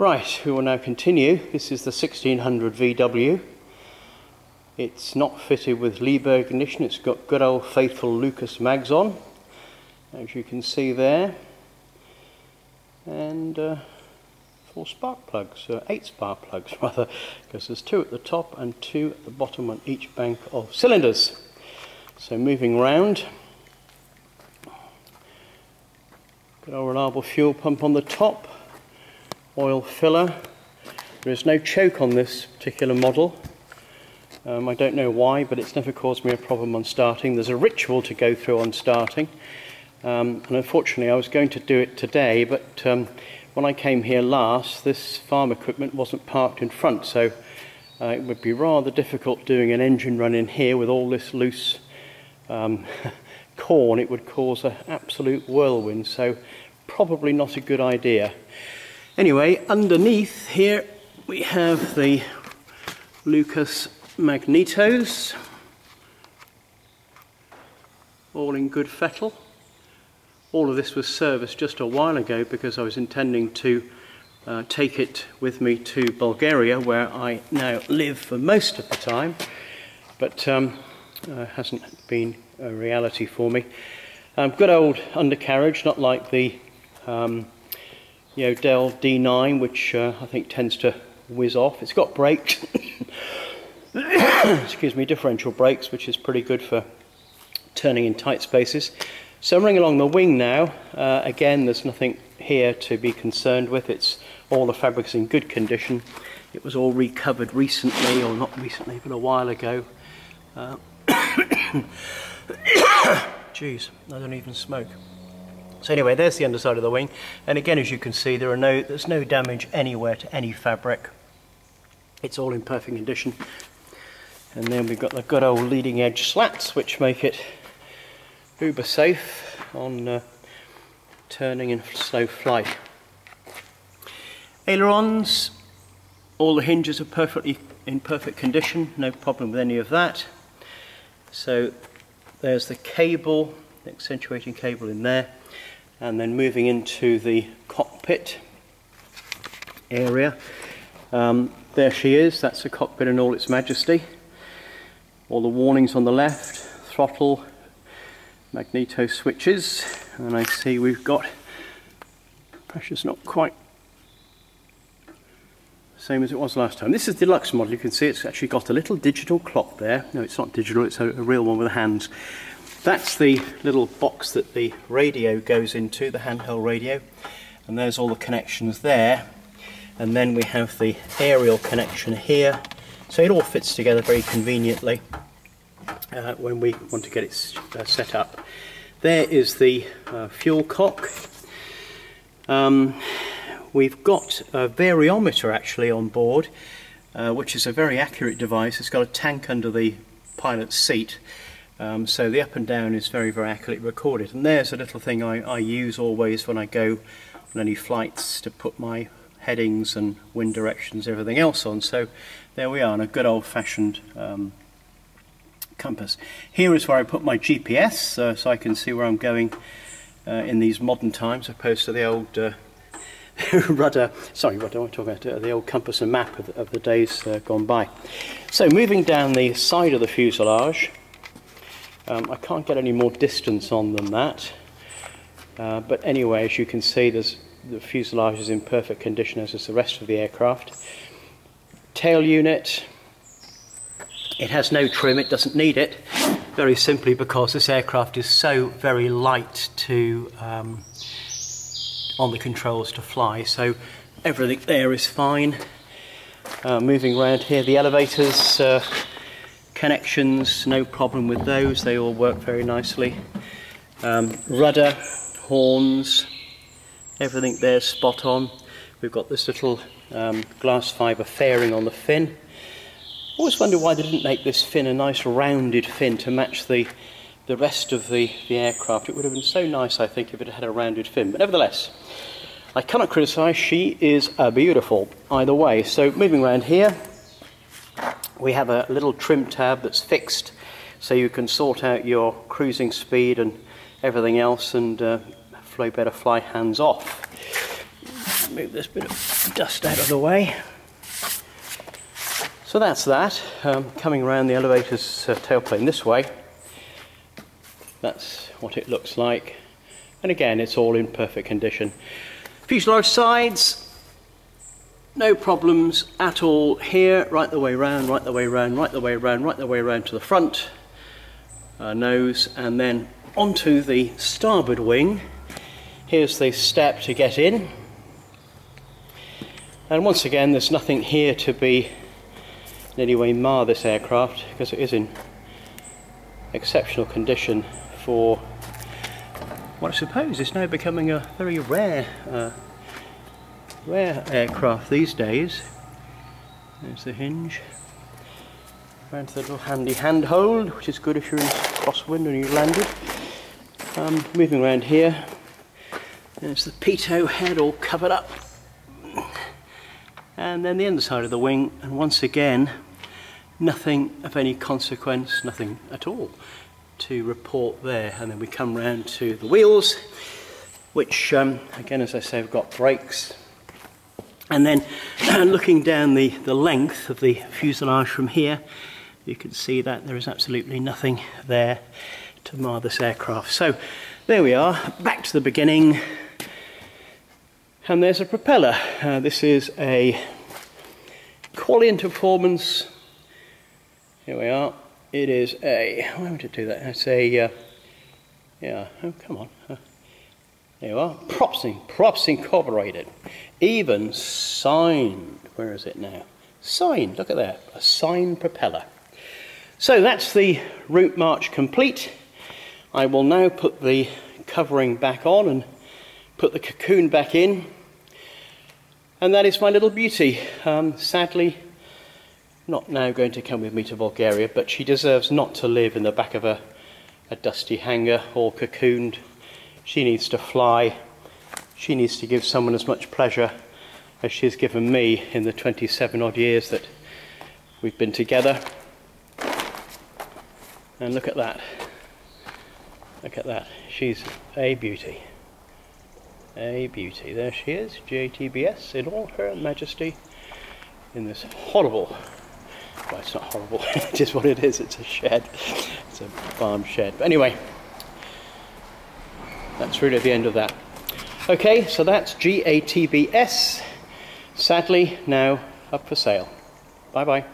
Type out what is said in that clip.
Right, we will now continue. This is the 1600 VW. It's not fitted with Liebherr ignition, it's got good old faithful Lucas mags on, as you can see there. And 4 spark plugs, 8 spark plugs rather, because there's 2 at the top and 2 at the bottom on each bank of cylinders. So moving round, good old reliable fuel pump on the top, oil filler. There is no choke on this particular model. I don't know why, but it's never caused me a problem on starting. There's a ritual to go through on starting, and unfortunately I was going to do it today, but when I came here last, this farm equipment wasn't parked in front, so it would be rather difficult doing an engine run in here with all this loose corn. It would cause an absolute whirlwind, so probably not a good idea. Anyway, underneath here we have the Lucas magnetos, all in good fettle. All of this was serviced just a while ago because I was intending to take it with me to Bulgaria, where I now live for most of the time, but hasn't been a reality for me. Good old undercarriage, not like the Dell D9, which I think tends to whiz off. It's got brakes, excuse me, differential brakes, which is pretty good for turning in tight spaces. So I'm running along the wing now. Again, there's nothing here to be concerned with. It's all the fabric's in good condition. It was all recovered recently, or not recently, but a while ago. Jeez, I don't even smoke. So anyway, there's the underside of the wing, and again, as you can see, there's no damage anywhere to any fabric. It's all in perfect condition. And then we've got the good old leading edge slats, which make it uber safe on turning in slow flight. Ailerons, all the hinges are in perfect condition, no problem with any of that. So there's the cable, the accentuating cable in there, and then moving into the cockpit area. There she is, that's the cockpit in all its majesty. All the warnings on the left, throttle, magneto switches, and I see we've got, pressure's not quite the same as it was last time. This is the deluxe model. You can see it's actually got a little digital clock there. No, it's not digital, it's a real one with hands. That's the little box that the radio goes into, the handheld radio, and there's all the connections there. And then we have the aerial connection here, so it all fits together very conveniently when we want to get it set up. There is the fuel cock. We've got a variometer actually on board, which is a very accurate device. It's got a tank under the pilot's seat, so the up and down is very, very accurately recorded. And there's a little thing I use always when I go on any flights to put my headings and wind directions, everything else on. So there we are, on a good old-fashioned compass. Here is where I put my GPS, so I can see where I'm going in these modern times, opposed to the old rudder. Sorry, what do I talk about? The old compass and map of the days gone by. So moving down the side of the fuselage, I can't get any more distance on than that. But anyway, as you can see, the fuselage is in perfect condition, as is the rest of the aircraft. Tail unit, it has no trim, it doesn't need it, very simply because this aircraft is so very light to on the controls to fly, so everything there is fine. Moving around here, the elevators, connections, no problem with those, they all work very nicely. Rudder, horns, everything there's spot on. We've got this little glass fibre fairing on the fin. Always wonder why they didn't make this fin a nice rounded fin to match the rest of the aircraft. It would have been so nice, I think, if it had a rounded fin. But nevertheless, I cannot criticise. She is beautiful either way. So moving around here, we have a little trim tab that's fixed, so you can sort out your cruising speed and everything else, and better fly hands off. move this bit of dust out of the way. So that's that. Coming around the elevator's tailplane this way, that's what it looks like. And again, it's all in perfect condition. Fuselage sides, no problems at all here. Right the way round, right the way round, right the way round, right the way round to the front nose, and then onto the starboard wing. Here's the step to get in. And once again, there's nothing here to be in any way mar this aircraft, because it is in exceptional condition for what I suppose is now becoming a very rare aircraft these days. There's the hinge. Around to the little handy handhold, which is good if you're in crosswind and you landed. Moving around here, there's the pitot head all covered up. And then the underside of the wing, and once again, nothing of any consequence, nothing at all to report there. And then we come round to the wheels, which again, as I say, have got brakes. And then looking down the length of the fuselage from here, you can see that there is absolutely nothing there to mar this aircraft. So there we are, back to the beginning. And there's a propeller. This is a Qualient Performance. Here we are. It is a, why would it do that? It's a, yeah, oh come on. There you are. Props incorporated. Even signed. Where is it now? Signed, look at that. A signed propeller. So that's the route march complete. I will now put the covering back on and put the cocoon back in. And that is my little beauty. Sadly, not now going to come with me to Bulgaria, but she deserves not to live in the back of a dusty hangar or cocooned. She needs to fly. She needs to give someone as much pleasure as she's given me in the 27 odd years that we've been together. And look at that. Look at that. She's a beauty. A beauty. There she is, JTBS in all her majesty, in this horrible, well, it's not horrible, it is what it is, it's a shed, it's a farm shed. But anyway, that's really the end of that. Okay, so that's JTBS, sadly now up for sale. Bye bye.